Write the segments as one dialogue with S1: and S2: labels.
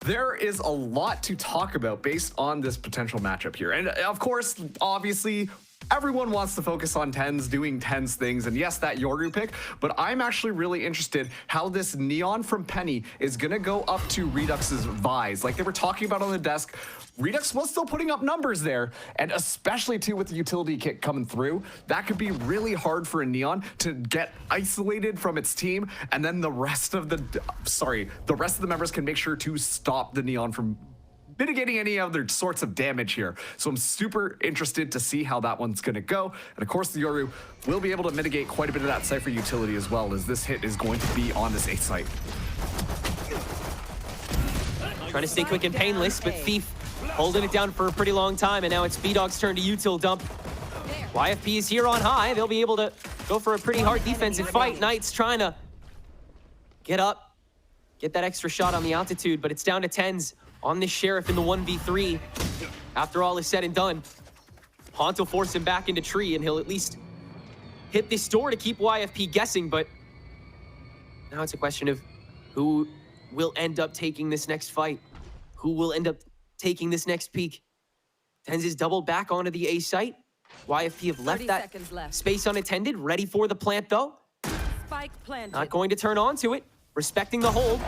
S1: There is a lot to talk about based on this potential matchup here. And of course, obviously, everyone wants to focus on TenZ doing TenZ things, and yes, that Yoru pick, but I'm actually really interested how this Neon from Penny is gonna go up to Redux's Vise. Like they were talking about on the desk, Redux was still putting up numbers there, and especially too with the utility kit coming through, that could be really hard for a Neon to get isolated from its team, and then the rest of the members can make sure to stop the Neon from mitigating any other sorts of damage here. So I'm super interested to see how that one's gonna go. And of course, the Yoru will be able to mitigate quite a bit of that Cypher utility as well, as this hit is going to be on this A site.
S2: Trying to stay quick and painless, but Thief holding it down for a pretty long time, and now it's B-Dog's turn to util dump. YFP is here on high. They'll be able to go for a pretty hard defensive fight. Knight's trying to get up, get that extra shot on the altitude, but it's down to TenZ on this Sheriff in the 1v3. After all is said and done, Haunt will force him back into tree, and he'll at least hit this door to keep YFP guessing, but now it's a question of who will end up taking this next fight? Who will end up taking this next peak? TenZ is doubled back onto the A site. YFP have left that space unattended, ready for the plant though.
S3: Spike planted.
S2: Not going to turn on to it, respecting the hold.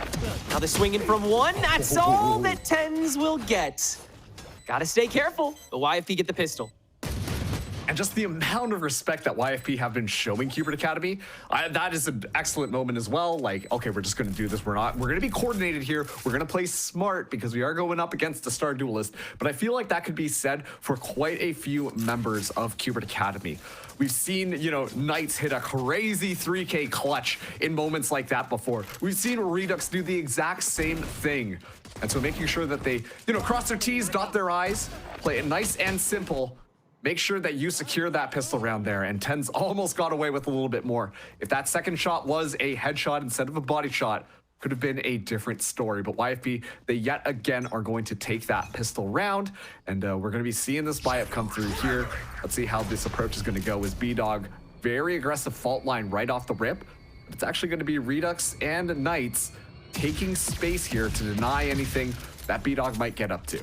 S2: Now the swinging from one, that's all that TenZ will get. Gotta stay careful, but YFP get the pistol.
S1: And just the amount of respect that YFP have been showing Cubert Academy, that is an excellent moment as well. Like, okay, we're just gonna do this. We're gonna be coordinated here. We're gonna play smart because we are going up against a star duelist. But I feel like that could be said for quite a few members of Cubert Academy. We've seen, Knights hit a crazy 3K clutch in moments like that before. We've seen Redux do the exact same thing. And so making sure that they, cross their T's, dot their I's, play it nice and simple. Make sure that you secure that pistol round there, and TenZ almost got away with a little bit more. If that second shot was a headshot instead of a body shot, could have been a different story. But YFP, they yet again are going to take that pistol round, and we're going to be seeing this buy-up come through here. Let's see how this approach is going to go. With B-Dog, very aggressive fault line right off the rip. But it's actually going to be Redux and Knights taking space here to deny anything that B-Dog might get up to.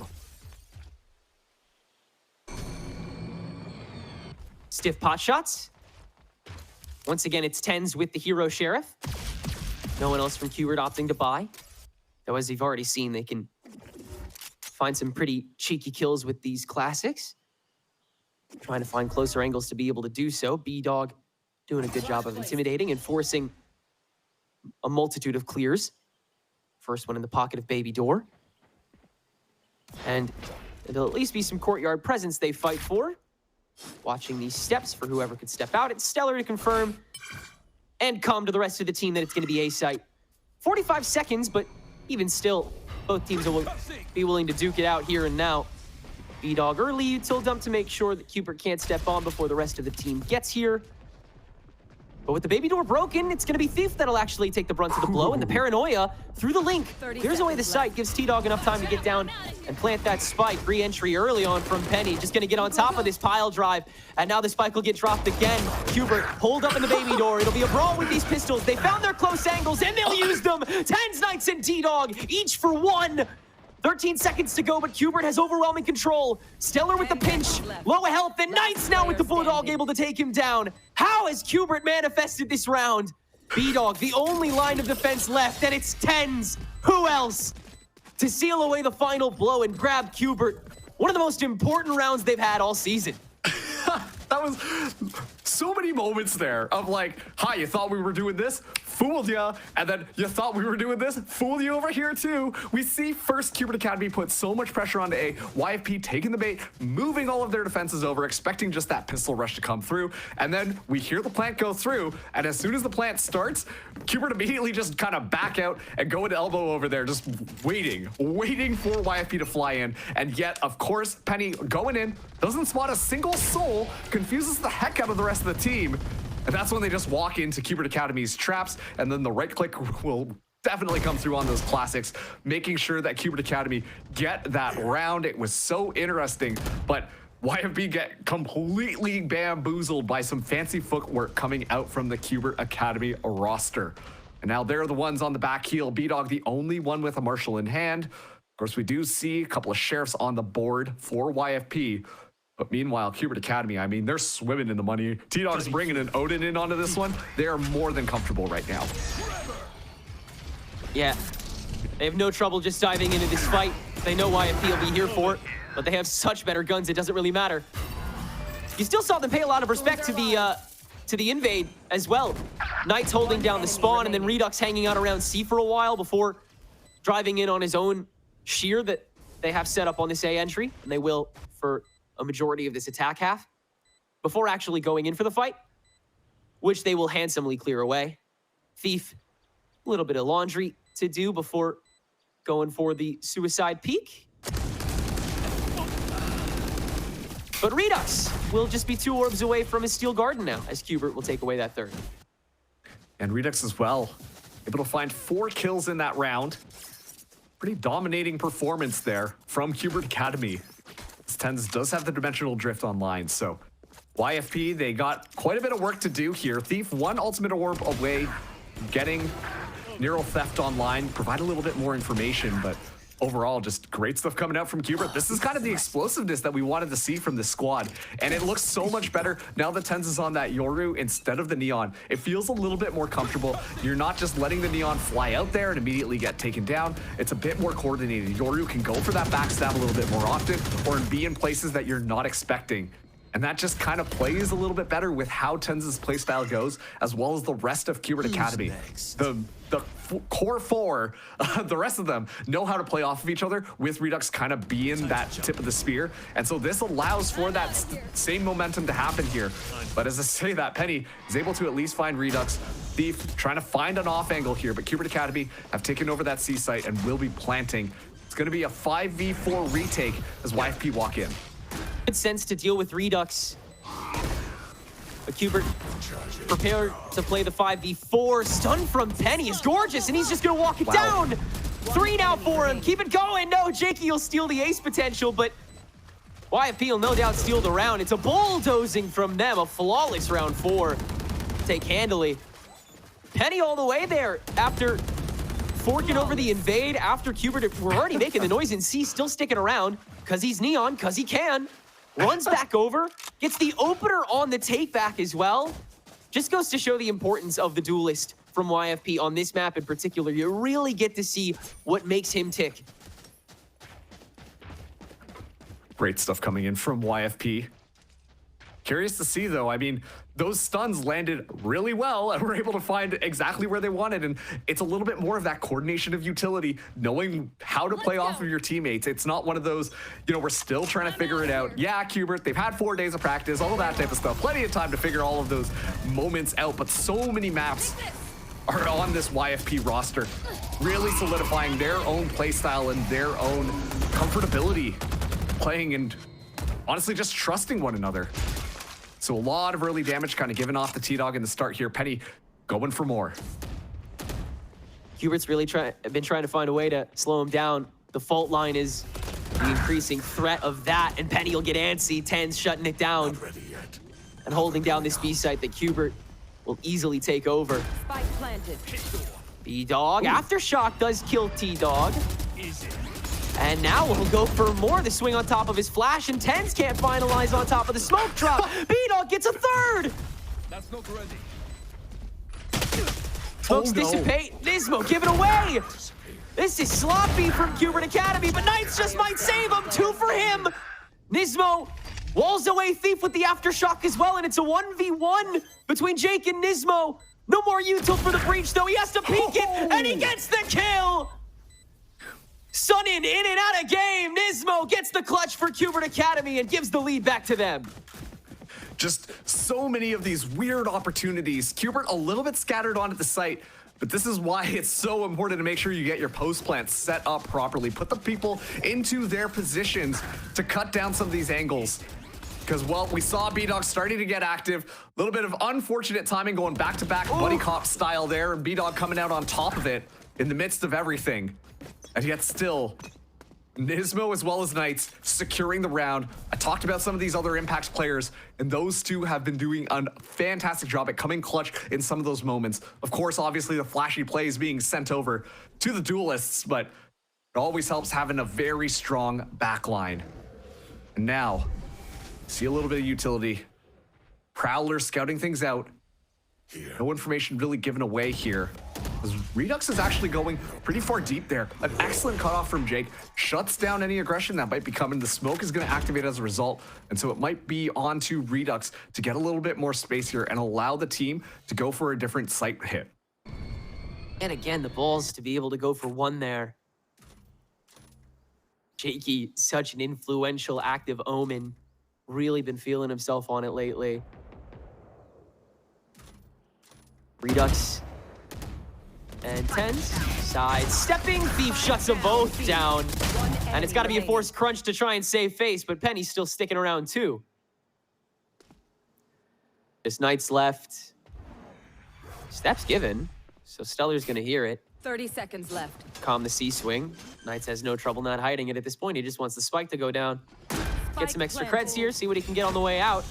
S2: Stiff pot shots. Once again, it's TenZ with the hero Sheriff. No one else from Cubert opting to buy. Though as you've already seen, they can find some pretty cheeky kills with these classics. Trying to find closer angles to be able to do so. B-Dog doing a good job of intimidating and forcing a multitude of clears. First one in the pocket of Baby Door. And there'll at least be some courtyard presence they fight for. Watching these steps for whoever could step out. It's Stellar to confirm and come to the rest of the team that it's going to be A site. 45 seconds, but even still, both teams will be willing to duke it out here and now. B-Dog early util dump to make sure that Cubert can't step on before the rest of the team gets here. But with the Baby Door broken, it's going to be Thief that'll actually take the brunt of the blow, and the paranoia through the link clears away the site, gives T-Dog enough time to get down and plant that spike. Re-entry early on from Penny, just going to get on top of this pile drive, and now the spike will get dropped again. Cubert hold up in the Baby Door. It'll be a brawl with these pistols. They found their close angles, and they'll use them. TenZ, Knights, and T-Dog, each for one. 13 seconds to go, but Cubert has overwhelming control. Stellar with the pinch, low health, and Knights now with the Bulldog able to take him down. How has Cubert manifested this round? B-Dog, the only line of defense left, and it's TenZ. Who else? To seal away the final blow and grab Cubert. One of the most important rounds they've had all season.
S1: That was so many moments there of like, hi, you thought we were doing this? Fooled ya. And then you thought we were doing this? Fooled you over here too. We see first Cubert Academy put so much pressure onto A, YFP taking the bait, moving all of their defenses over, expecting just that pistol rush to come through. And then we hear the plant go through, and as soon as the plant starts, Cubert immediately just kind of back out and go into elbow over there, just waiting for YFP to fly in. And yet, of course, Penny going in, doesn't spot a single soul, confuses the heck out of the rest of the team. And that's when they just walk into Cubert Academy's traps, and then the right click will definitely come through on those classics, making sure that Cubert Academy get that round. It was so interesting, but YFP get completely bamboozled by some fancy footwork coming out from the Cubert Academy roster. And now they're the ones on the back heel. B-Dog, the only one with a Marshall in hand. course, we do see a couple of sheriffs on the board for YFP. But meanwhile, Cubert Academy, I mean, they're swimming in the money. T-Dog's bringing an Odin in onto this one. They are more than comfortable right now.
S2: Yeah, they have no trouble just diving into this fight. They know YFP will be here for it, but they have such better guns, it doesn't really matter. You still saw them pay a lot of respect to the invade as well. Knights holding down the spawn, and then Redux hanging out around C for a while before driving in on his own shear that they have set up on this A entry, and they will for a majority of this attack half, before actually going in for the fight, which they will handsomely clear away. Thief, a little bit of laundry to do before going for the suicide peak. But Redux will just be 2 orbs away from his Steel Garden now, as Cubert will take away that 3rd.
S1: And Redux as well, able to find 4 kills in that round. Pretty dominating performance there from Cubert Academy. TenZ does have the dimensional drift online, so YFP, they got quite a bit of work to do here. Thief 1 ultimate orb away, getting Neural Theft online, provide a little bit more information, but overall, just great stuff coming out from Cubert. This is kind of the explosiveness that we wanted to see from this squad, and it looks so much better now that TenZ is on that Yoru instead of the Neon. It feels a little bit more comfortable. You're not just letting the Neon fly out there and immediately get taken down. It's a bit more coordinated. Yoru can go for that backstab a little bit more often, or be in places that you're not expecting. And that just kind of plays a little bit better with how TenZ's playstyle goes, as well as the rest of Cubert Academy. The core 4, the rest of them know how to play off of each other, with Redux kind of being that tip of the spear. And so this allows for that same momentum to happen here. But as I say that, Penny is able to at least find Redux. Thief trying to find an off angle here, but Cubert Academy have taken over that C site and will be planting. It's going to be a 5v4 retake as YFP walk in.
S2: Good sense to deal with Redux. But Cubert prepared to play the 5v4. Stun from Penny is gorgeous, and he's just gonna walk it down. 3 now for him. Keep it going. No, Jakey will steal the ace potential, but YFP will no doubt steal the round. It's a bulldozing from them, a flawless round 4. Take handily. Penny all the way there after forking over the invade after Cubert. We're already making the noise in C, still sticking around because he's Neon, because he can. Runs back over, gets the opener on the take back as well. Just goes to show the importance of the duelist from YFP on this map in particular. You really get to see what makes him tick.
S1: Great stuff coming in from YFP. Curious to see, though. I mean, those stuns landed really well and were able to find exactly where they wanted. And it's a little bit more of that coordination of utility, knowing how to play off of your teammates. It's not one of those, you know, we're still trying to figure it out. Yeah, Cubert, they've had 4 days of practice, all of that type of stuff. Plenty of time to figure all of those moments out. But so many maps are on this YFP roster, really solidifying their own playstyle and their own comfortability playing and honestly just trusting one another. So a lot of early damage kind of given off the T-Dog in the start here. Penny going for more.
S2: Cubert's really been trying to find a way to slow him down. The fault line is the increasing threat of that, and Penny will get antsy. TenZ shutting it down and holding down this B site that Cubert will easily take over.
S3: Spike planted.
S2: B-Dog. Aftershock does kill T-Dog. And now we'll go for more. The swing on top of his flash, and TenZ can't finalize on top of the smoke drop. B-Dog gets a 3rd.
S4: That's not ready.
S2: Smokes dissipate. Nismo give it away. This is sloppy from Cubert Academy, but Knights just might save him. 2 for him. Nismo walls away Thief with the Aftershock as well, and it's a 1v1 between Jake and Nismo. No more util for the breach, though. He has to peek it, and he gets the kill. Sunnin in and out of game. Nismo gets the clutch for Cubert Academy and gives the lead back to them.
S1: Just so many of these weird opportunities. Cubert a little bit scattered onto the site, but this is why it's so important to make sure you get your post plants set up properly. Put the people into their positions to cut down some of these angles. Because, well, we saw B-Dog starting to get active. A little bit of unfortunate timing going back-to-back buddy cop style there, and B-Dog coming out on top of it in the midst of everything. And yet still, Nismo as well as Knights securing the round. I talked about some of these other Impact players, and those two have been doing a fantastic job at coming clutch in some of those moments. Of course, obviously, the flashy plays being sent over to the duelists, but It always helps having a very strong backline. And now, see a little bit of utility. Prowler scouting things out. No information really given away here. Redux is actually going pretty far deep there. An excellent cutoff from Jake. Shuts down any aggression that might be coming. The smoke is going to activate as a result. And so it might be on to Redux to get a little bit more space here and allow the team to go for a different site hit.
S2: And again, the balls to be able to go for one there. Jakey, such an influential, active Omen. Really been feeling himself on it lately. Redux and Tens. Sidestepping. Thief shuts them both down. And it's got to be a forced crunch to try and save face, but Penny's still sticking around too. Just Knights left. Steps given, so Stellar's going to hear it.
S3: 30 seconds left.
S2: Calm the C-swing. Knights has no trouble not hiding it at this point. He just wants the spike to go down. Get some extra creds here, see what he can get on the way out.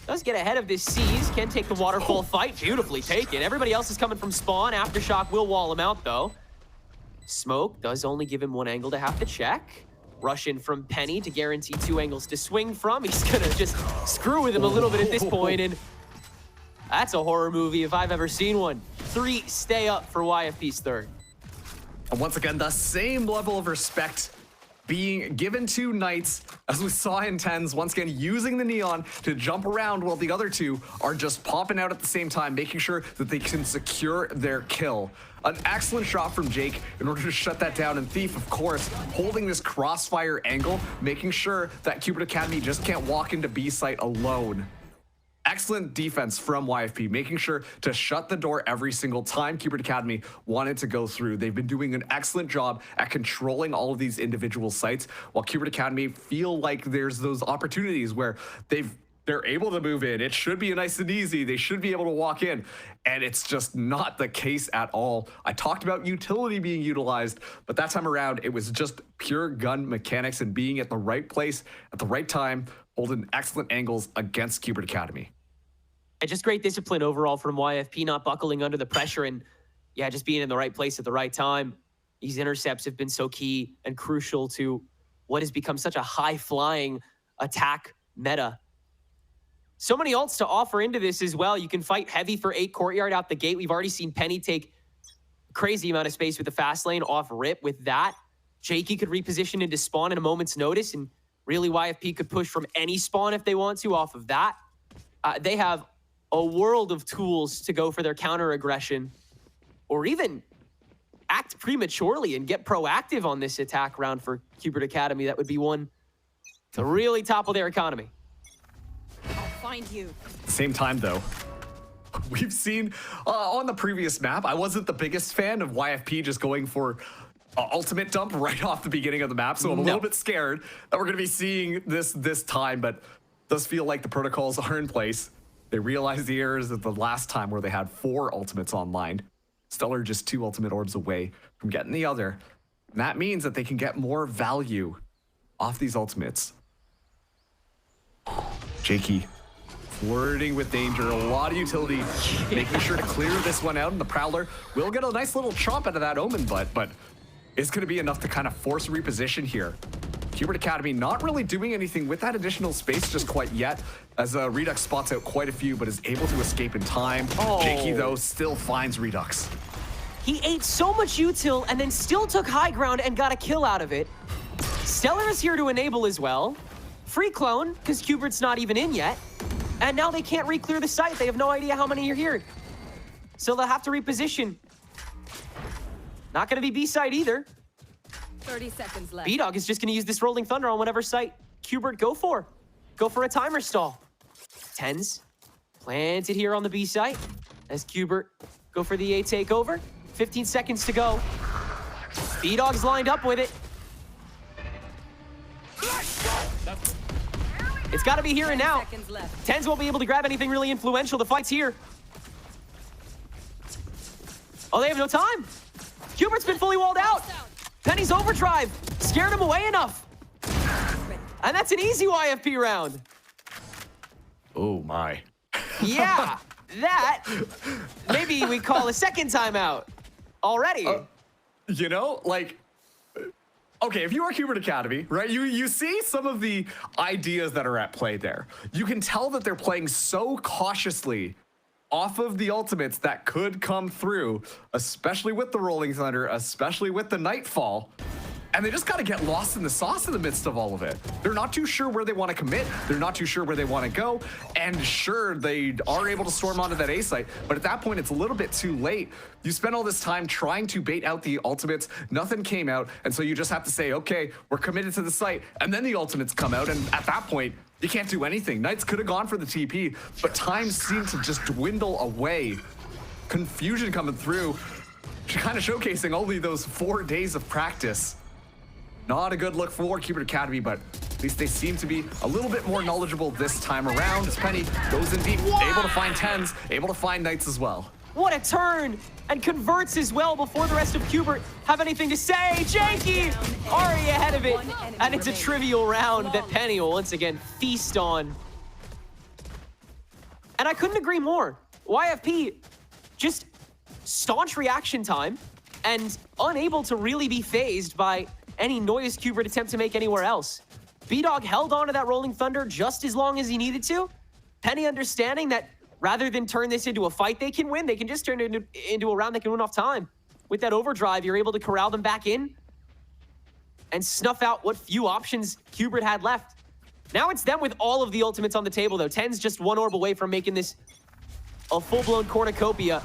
S2: Does get ahead of this C's. Can take the waterfall fight. Beautifully taken. Everybody else is coming from spawn. Aftershock will wall him out, though. Smoke does only give him one angle to have to check. Rush in from Penny to guarantee 2 angles to swing from. He's going to just screw with him a little bit at this point, and that's a horror movie if I've ever seen one. 3 stay up for YFP's third.
S1: And once again, the same level of respect being given to Knights, as we saw in Tens, once again using the Neon to jump around while the other two are just popping out at the same time, making sure that they can secure their kill. An excellent shot from Jake in order to shut that down, and Thief, of course, holding this crossfire angle, making sure that Cubert Academy just can't walk into B site alone. Excellent defense from YFP, making sure to shut the door every single time Cubert Academy wanted to go through. They've been doing an excellent job at controlling all of these individual sites, while Cubert Academy feel like there's those opportunities where they're able to move in. It should be nice and easy. They should be able to walk in, and it's just not the case at all. I talked about utility being utilized, but that time around, it was just pure gun mechanics and being at the right place at the right time, holding excellent angles against Cubert Academy.
S2: And just great discipline overall from YFP, not buckling under the pressure and, yeah, just being in the right place at the right time. These intercepts have been so key and crucial to what has become such a high-flying attack meta. So many ults to offer into this as well. You can fight heavy for 8 courtyard out the gate. We've already seen Penny take a crazy amount of space with the fast lane off rip with that. Jakey could reposition into spawn in a moment's notice, and really YFP could push from any spawn if they want to off of that. They have a world of tools to go for their counter aggression, or even act prematurely and get proactive on this attack round for Cubert Academy. That would be one to really topple their economy.
S3: I'll find you.
S1: At the same time, though, we've seen on the previous map, I wasn't the biggest fan of YFP just going for ultimate dump right off the beginning of the map, so I'm a little bit scared that we're going to be seeing this time, but it does feel like the protocols are in place. They realized the errors of the last time where they had 4 ultimates online. Stellar just 2 ultimate orbs away from getting the other. And that means that they can get more value off these ultimates. Jakey flirting with danger, a lot of utility, making sure to clear this one out, and the Prowler will get a nice little chomp out of that Omen butt, but it's going to be enough to kind of force a reposition here. Cubert Academy not really doing anything with that additional space just quite yet, as Redux spots out quite a few, but is able to escape in time. Jakey, though, still finds Redux.
S2: He ate so much util and then still took high ground and got a kill out of it. Stellar is here to enable as well. Free clone, because Cubert's not even in yet. And now they can't re-clear the site. They have no idea how many are here. So they'll have to reposition. Not going to be B-side either.
S3: 30 seconds left.
S2: B-Dog is just going to use this Rolling Thunder on whatever site Cubert go for. Go for a timer stall. Tens planted here on the B site as Cubert go for the A takeover. 15 seconds to go. B-Dog's lined up with it. It's got to be here and now. Tens won't be able to grab anything really influential. The fight's here. Oh, they have no time. Cubert's been fully walled out. Penny's overdrive scared him away enough. And that's an easy YFP round.
S1: Oh my.
S2: Yeah, that maybe we call a second timeout already.
S1: You know, like, okay, if you are Cubert Academy, right, you see some of the ideas that are at play there. You can tell that they're playing so cautiously off of the ultimates that could come through, especially with the Rolling Thunder, especially with the Nightfall. And they just kind of get lost in the sauce in the midst of all of it. They're not too sure where they want to commit. They're not too sure where they want to go. And sure, they are able to storm onto that A site, but at that point, it's a little bit too late. You spend all this time trying to bait out the ultimates. Nothing came out. And so you just have to say, okay, we're committed to the site. And then the ultimates come out. And at that point, you can't do anything. Knights could have gone for the TP, but time seemed to just dwindle away. Confusion coming through, kind of showcasing only those 4 days of practice. Not a good look for Cubert Academy, but at least they seem to be a little bit more knowledgeable this time around. As Penny goes in deep, able to find 10s, able to find Knights as well.
S2: What a turn! And converts as well before the rest of Cubert have anything to say. Jakey already ahead of it. And it's a trivial round that Penny will once again feast on. And I couldn't agree more. YFP, just staunch reaction time and unable to really be phased by any noise Cubert attempt to make anywhere else. B-Dog held on to that Rolling Thunder just as long as he needed to. Penny understanding that rather than turn this into a fight they can win, they can just turn it into a round they can win off time. With that overdrive, you're able to corral them back in and snuff out what few options Cubert had left. Now it's them with all of the ultimates on the table, though. 10's just one orb away from making this a full-blown cornucopia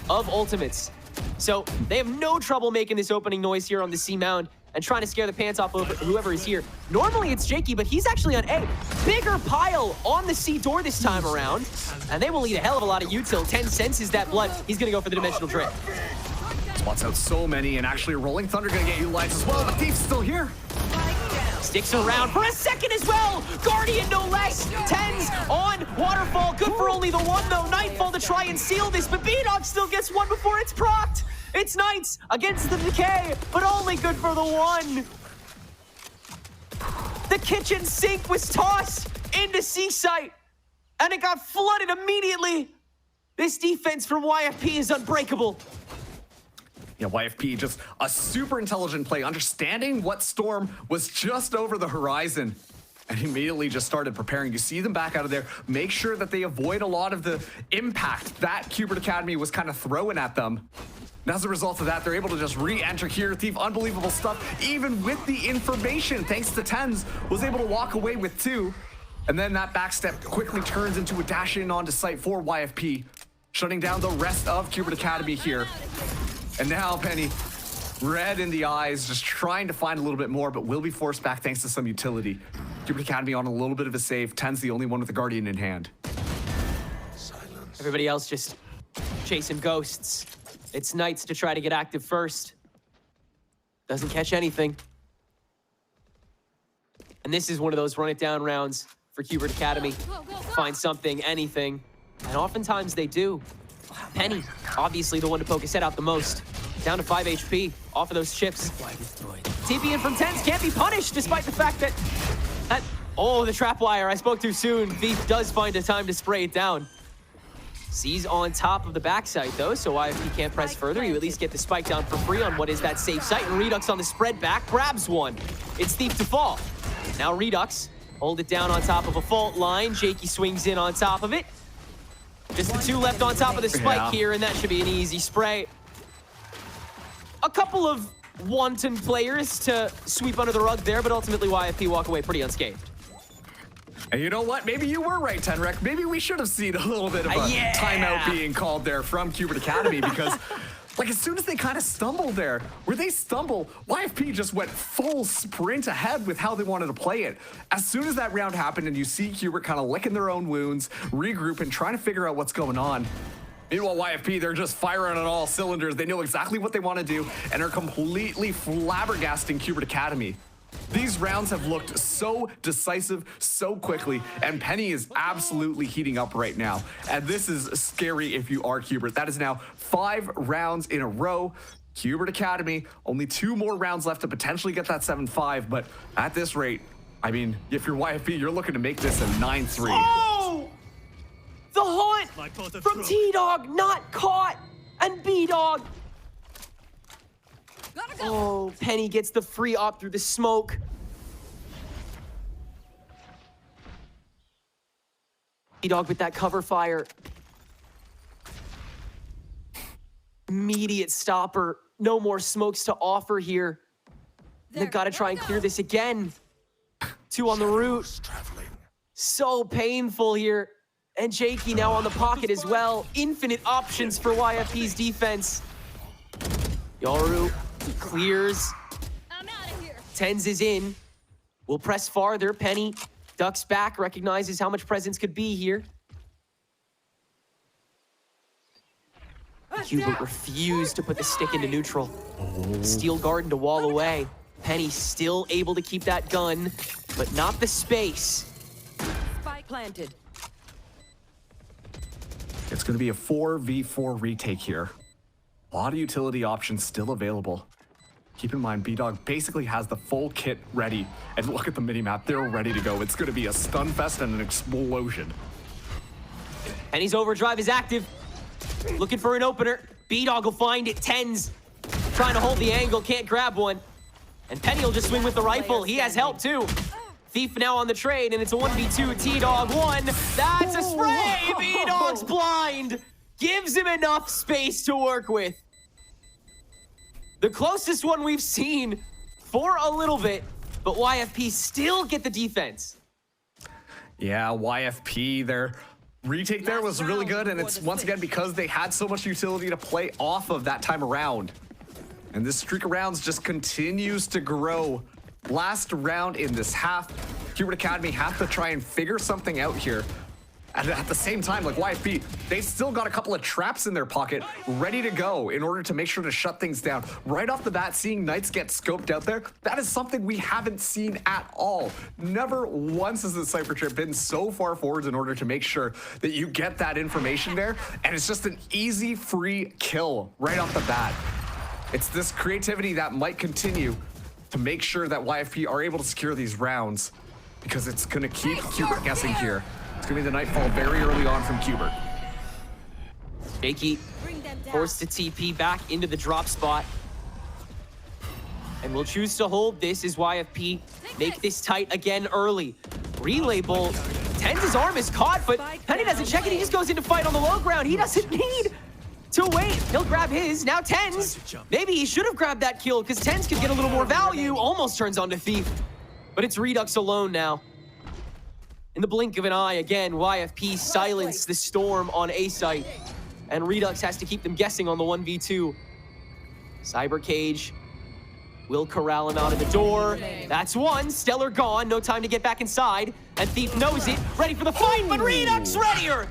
S2: of ultimates. So they have no trouble making this opening noise here on the C mound and trying to scare the pants off of whoever is here. Normally it's Jakey, but he's actually on A. Bigger pile on the C door this time around, and they will eat a hell of a lot of util. 10 senses that blood. He's gonna go for the dimensional drift.
S1: Spots out so many, and actually Rolling Thunder gonna get utilized as well. The Thief's still here.
S2: Sticks around for a second as well. Guardian no less. 10's on Waterfall. Good for only the one though. Nightfall to try and seal this, but B-Dog still gets one before it's procced. It's Knights against the Decay, but only good for the one. The kitchen sink was tossed into C-Site, and it got flooded immediately. This defense from YFP is unbreakable.
S1: Yeah, YFP, just a super intelligent play, understanding what storm was just over the horizon, and immediately just started preparing. You see them back out of there, make sure that they avoid a lot of the impact that Cubert Academy was kind of throwing at them. And as a result of that, they're able to just re-enter here. Thief, unbelievable stuff, even with the information, thanks to 10's, was able to walk away with 2. And then that backstep quickly turns into a dash in onto site for YFP, shutting down the rest of Cubert Academy here. And now Penny, red in the eyes, just trying to find a little bit more, but will be forced back thanks to some utility. Cubert Academy on a little bit of a save. 10's the only one with the Guardian in hand.
S2: Everybody else just chasing ghosts. It's Knights to try to get active first. Doesn't catch anything. And this is one of those run it down rounds for Cubert Academy. Find something, anything, and oftentimes they do. Penny, obviously the one to poke his head out the most. Down to 5 HP off of those chips. TP in from 10's can't be punished despite the fact that... Oh, the trap wire, I spoke too soon. Thief does find a time to spray it down. C's on top of the backside though, so YFP can't press further. You at least get the spike down for free on what is that safe site, and Redux on the spread back grabs one. It's Thief to fall. Now Redux, hold it down on top of a fault line. Jakey swings in on top of it. Just the 2 left on top of the spike here, and that should be an easy spray. A couple of wanton players to sweep under the rug there, but ultimately YFP walk away pretty unscathed.
S1: And you know what? Maybe you were right, Tenrek. Maybe we should have seen a little bit of a timeout being called there from Cubert Academy because, like, as soon as they kind of stumbled there, where they stumble, YFP just went full sprint ahead with how they wanted to play it. As soon as that round happened and you see Cubert kind of licking their own wounds, regroup, and trying to figure out what's going on. Meanwhile, YFP, they're just firing on all cylinders. They know exactly what they want to do and are completely flabbergasting Cubert Academy. These rounds have looked so decisive so quickly, and Penny is absolutely heating up right now. And this is scary if you are Cubert. That is now 5 rounds in a row. Cubert Academy, only 2 more rounds left to potentially get that 7-5, but at this rate, I mean, if you're YFP, you're looking to make this a 9-3.
S2: Oh! The haunt from T-Dog not caught, and B-Dog Oh, Penny gets the free op through the smoke. B-Dog with that cover fire. Immediate stopper. No more smokes to offer here. They've got to try and clear this again. 2 on the route. So painful here. And Jakey now on the pocket as well. Infinite options for YFP's defense. Yoru clears.
S3: I'm out of here.
S2: Tens is in. Will press farther. Penny ducks back, recognizes how much presence could be here. Cubert refused to put the stick into neutral. Steel Garden to wall away. Penny still able to keep that gun, but not the space.
S3: Spike planted.
S1: It's going to be a 4v4 retake here. A lot of utility options still available. Keep in mind, B-Dog basically has the full kit ready. And look at the minimap, they're ready to go. It's going to be a stun fest and an explosion.
S2: Penny's overdrive is active. Looking for an opener. B-Dog will find it. Tens trying to hold the angle, can't grab one. And Penny will just swing with the rifle. He has help too. Thief now on the trade, and it's a 1v2 T-Dog 1. That's a spray! B-Dog's blind. Gives him enough space to work with. The closest one we've seen for a little bit, but YFP still get the defense.
S1: Yeah, YFP, their retake there was really good, and it's once again because they had so much utility to play off of that time around. And this streak of rounds just continues to grow. Last round in this half, Cubert Academy have to try and figure something out here. And at the same time, like YFP, they still got a couple of traps in their pocket ready to go in order to make sure to shut things down. Right off the bat, seeing Knights get scoped out there, that is something we haven't seen at all. Never once has the Cypher Trip been so far forwards in order to make sure that you get that information there. And it's just an easy, free kill right off the bat. It's this creativity that might continue to make sure that YFP are able to secure these rounds, because it's going to keep Cubert guessing here. It's going to be the nightfall very early on from Cubert.
S2: Jakey forced to TP back into the drop spot. And will choose to hold this as YFP make this tight again early. Relabel. Tens' arm is caught, but Penny doesn't check it. He just goes into fight on the low ground. He doesn't need to wait. He'll grab his. Now Tens. Maybe he should have grabbed that kill because Tens could get a little more value. Almost turns on to Thief. But it's Redux alone now. In the blink of an eye, again, YFP silenced the storm on A site. And Redux has to keep them guessing on the 1v2. Cyber Cage will corral him out of the door. That's one. Stellar gone. No time to get back inside. And Thief knows it. Ready for the fight, but Redux readier.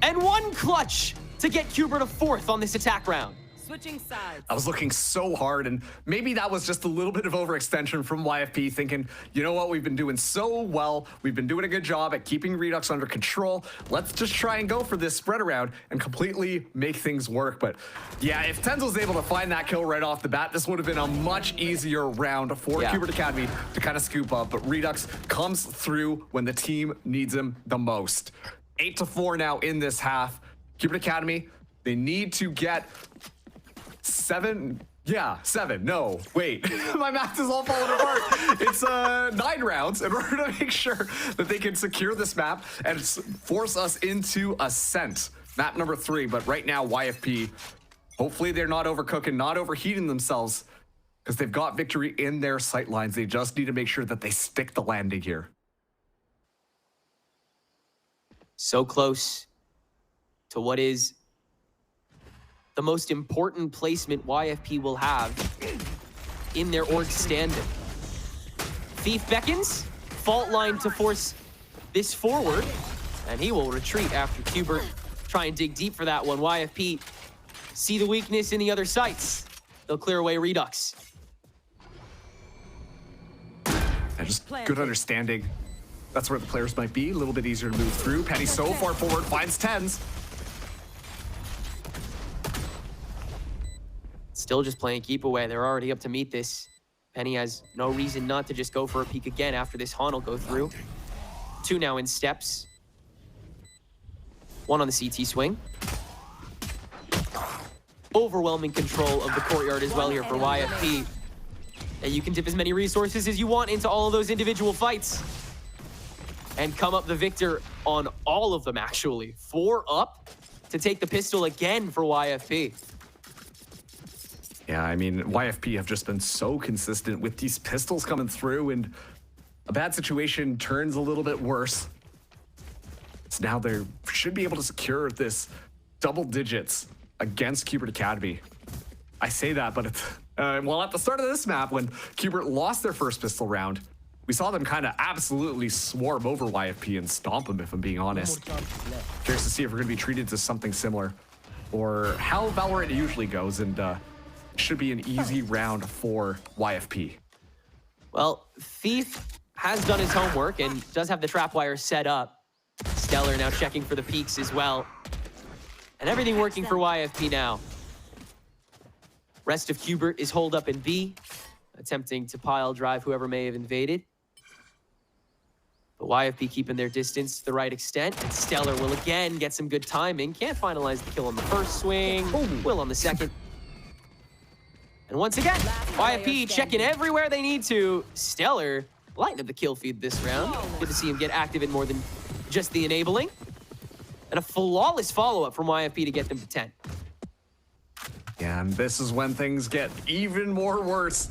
S2: And one clutch to get Cubert a 4th on this attack round.
S3: Switching sides.
S1: I was looking so hard, and maybe that was just a little bit of overextension from YFP, thinking, you know what, we've been doing so well, we've been doing a good job at keeping Redux under control, let's just try and go for this spread around and completely make things work. But yeah, if Tens was able to find that kill right off the bat, this would have been a much easier round for Cubert Academy to kind of scoop up, but Redux comes through when the team needs him the most. 8-4 now in this half. Cubert Academy, they need to get 7. No, wait. My math is all falling apart. It's 9 rounds in order to make sure that they can secure this map and force us into Ascent. Map number 3, but right now, YFP, hopefully they're not overcooking, not overheating themselves, because they've got victory in their sight lines. They just need to make sure that they stick the landing here.
S2: So close to what is the most important placement YFP will have in their org standing. Thief beckons, fault line to force this forward, and he will retreat after Cubert try and dig deep for that one. YFP see the weakness in the other sites. They'll clear away Redux.
S1: And just good understanding. That's where the players might be. A little bit easier to move through. Penny so far forward, finds Tens.
S2: Still just playing keep away. They're already up to meet this. Penny has no reason not to just go for a peek again after this Han will go through. 2 now in steps. 1 on the CT swing. overwhelming control of the courtyard as well here for YFP. And you can dip as many resources as you want into all of those individual fights. And come up the victor on all of them, actually. 4 up to take the pistol again for YFP.
S1: Yeah, I mean, YFP have just been so consistent with these pistols coming through, and a bad situation turns a little bit worse. So now they should be able to secure this double digits against Cubert Academy. I say that, but it's, well, at the start of this map, when Cubert lost their first pistol round, we saw them kind of absolutely swarm over YFP and stomp them, if I'm being honest. Curious to see if we're going to be treated to something similar, or how Valorant usually goes, and should be an easy round for YFP.
S2: Well, Thief has done his homework and does have the trapwire set up. Stellar now checking for the peaks as well. And everything working for YFP now. Rest of Cubert is holed up in B, attempting to pile drive whoever may have invaded. But YFP keeping their distance to the right extent. And Stellar will again get some good timing. Can't finalize the kill on the first swing. Will on the second. And once again, YFP checking everywhere they need to. Stellar lighting up the kill feed this round. Good to see him get active in more than just the enabling. And a flawless follow-up from YFP to get them to 10.
S1: Yeah, and this is when things get even more worse.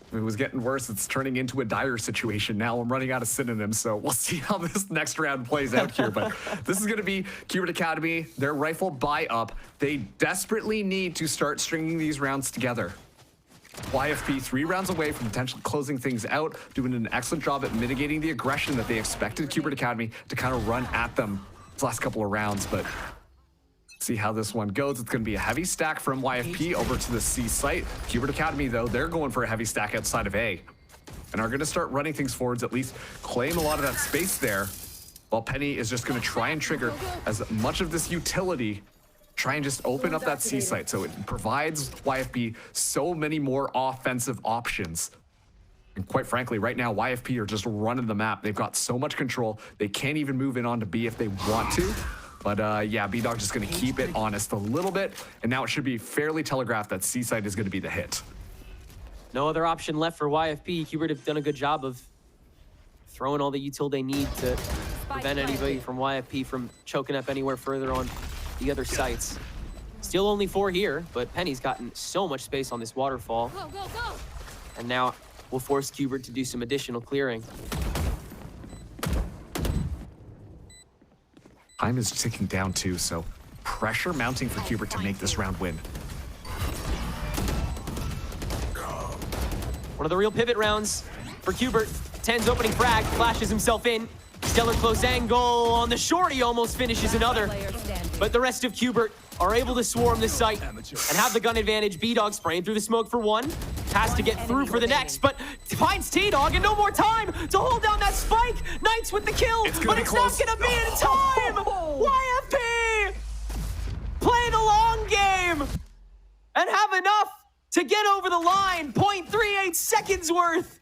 S1: If it was getting worse, it's turning into a dire situation now. I'm running out of synonyms, so we'll see how this next round plays out here. But this is going to be Cubert Academy, their rifle buy up. They desperately need to start stringing these rounds together. YFP 3 rounds away from potentially closing things out, doing an excellent job at mitigating the aggression that they expected Cubert Academy to kind of run at them this last couple of rounds. But see how this one goes. It's going to be a heavy stack from YFP over to the C site. Cubert Academy, though, they're going for a heavy stack outside of A and are going to start running things forwards, at least claim a lot of that space there, while Penny is just going to try and trigger as much of this utility, try and just open up that C site. So it provides YFP so many more offensive options. And quite frankly, right now, YFP are just running the map. They've got so much control. They can't even move in onto B if they want to. But yeah, B-Dog just going to keep it honest a little bit. And now it should be fairly telegraphed that C-Site is going to be the hit.
S2: No other option left for YFP. Cubert have done a good job of throwing all the util they need to prevent anybody from YFP from choking up anywhere further on the other sites. Still only 4 here, but Penny's gotten so much space on this waterfall.
S3: Go, go, go.
S2: And now we'll force Cubert to do some additional clearing.
S1: Time is ticking down too, so pressure mounting for Cubert to make this round win.
S2: One of the real pivot rounds for Cubert. 10's opening frag, flashes himself in. Stellar close angle on the shorty, almost finishes another. But the rest of Cubert are able to swarm the site and have the gun advantage. B-Dog spraying through the smoke for one. Has to get through for the next, but finds T-Dog and no more time to hold down that spike. Knights with the kill, but it's not gonna be in time. YFP play the long game and have enough to get over the line. 0.38 seconds worth.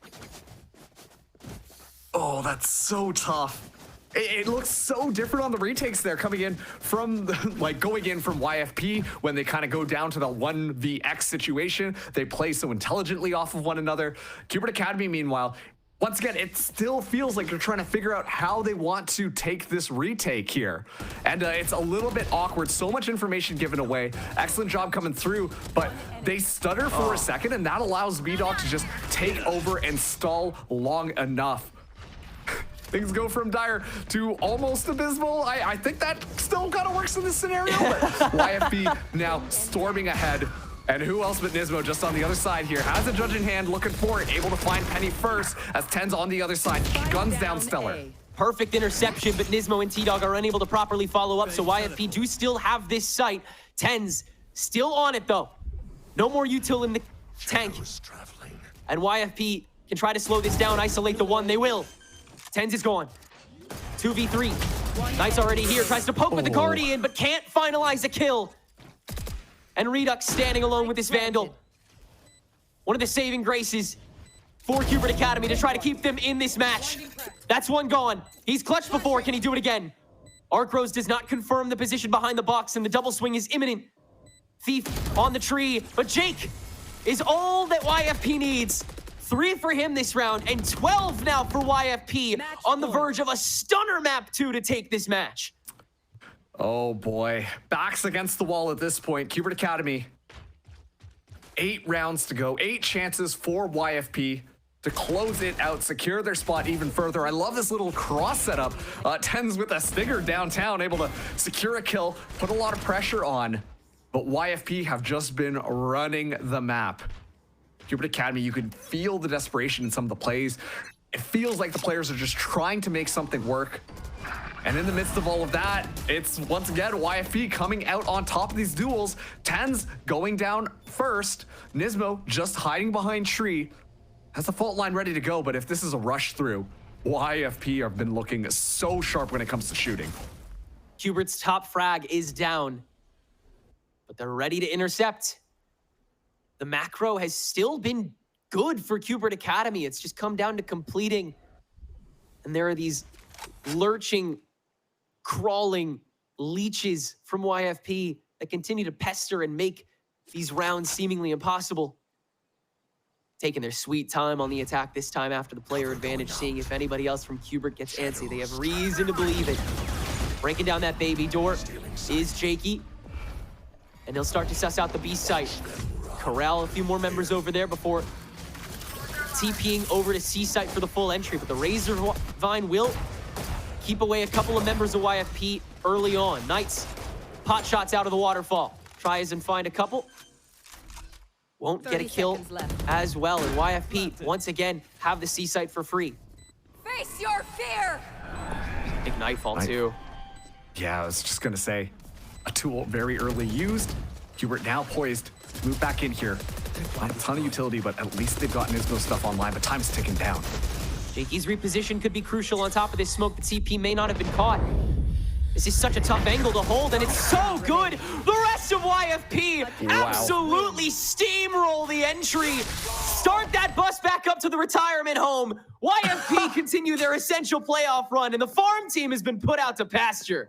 S1: Oh, that's so tough. It looks so different on the retakes there, coming in from, going in from YFP when they kind of go down to the 1vx situation. They play so intelligently off of one another. Cubert Academy, meanwhile, once again, it still feels like they're trying to figure out how they want to take this retake here. And it's a little bit awkward. So much information given away. Excellent job coming through, but they stutter for a second, and that allows B-Dog to just take over and stall long enough. Things go from dire to almost abysmal. I think that still kind of works in this scenario, but YFP now storming ahead. And who else but Nismo just on the other side here. Has a judge in hand, looking for it, able to find Penny first as 10's on the other side. Guns down Stellar.
S2: Perfect interception, but Nismo and T-Dog are unable to properly follow up, so YFP do still have this site. 10's still on it, though. No more util in the tank. And YFP can try to slow this down, isolate the one. They will. 10's is gone. 2v3. Knight's already here. Tries to poke with the Guardian, but can't finalize a kill. And Redux standing alone with this Vandal. One of the saving graces for Cubert Academy to try to keep them in this match. That's one gone. He's clutched before. Can he do it again? Arc Rose does not confirm the position behind the box, and the double swing is imminent. Thief on the tree, but Jake is all that YFP needs. 3 for him this round, and 12 now for YFP
S3: Match
S2: on the
S3: point.
S2: verge of a stunner map 2 to take this match.
S1: Oh boy, backs against the wall at this point. Cubert Academy, 8 rounds to go, 8 chances for YFP to close it out, secure their spot even further. I love this little cross setup. Tens with a stinger downtown, able to secure a kill, put a lot of pressure on. But YFP have just been running the map. Cubert Academy, you can feel the desperation in some of the plays. It feels like the players are just trying to make something work. And in the midst of all of that, it's once again YFP coming out on top of these duels. Tens going down first. Nismo just hiding behind tree. Has the fault line ready to go, but if this is a rush through, YFP have been looking so sharp when it comes to shooting.
S2: Cubert's top frag is down, but they're ready to intercept. The macro has still been good for Cubert Academy. It's just come down to completing. And there are these lurching, crawling leeches from YFP that continue to pester and make these rounds seemingly impossible. Taking their sweet time on the attack this time after the player advantage, seeing if anybody else from Cubert gets antsy. They have reason to believe it. Breaking down that baby door is Jakey. And he'll start to suss out the B site. Corral a few more members over there before TPing over to C site for the full entry. But the Razor Vine will keep away a couple of members of YFP early on. Knights, pot shots out of the waterfall. Tries and find a couple. Won't get a
S3: 30
S2: kill
S3: seconds left.
S2: as well. And YFP, once again, have the C site for free.
S3: Face your fear!
S2: Big Nightfall, too.
S1: Yeah, I was just gonna say, a tool very early used. Cubert now poised, move back in here. Not a ton of utility, but at least they've got Nismo stuff online, but time's ticking down.
S2: Jakey's reposition could be crucial on top of this smoke. The TP may not have been caught. This is such a tough angle to hold, and it's so good. The rest of YFP absolutely steamroll the entry. Start that bus back up to the retirement home. YFP continue their essential playoff run, and the farm team has been put out to pasture.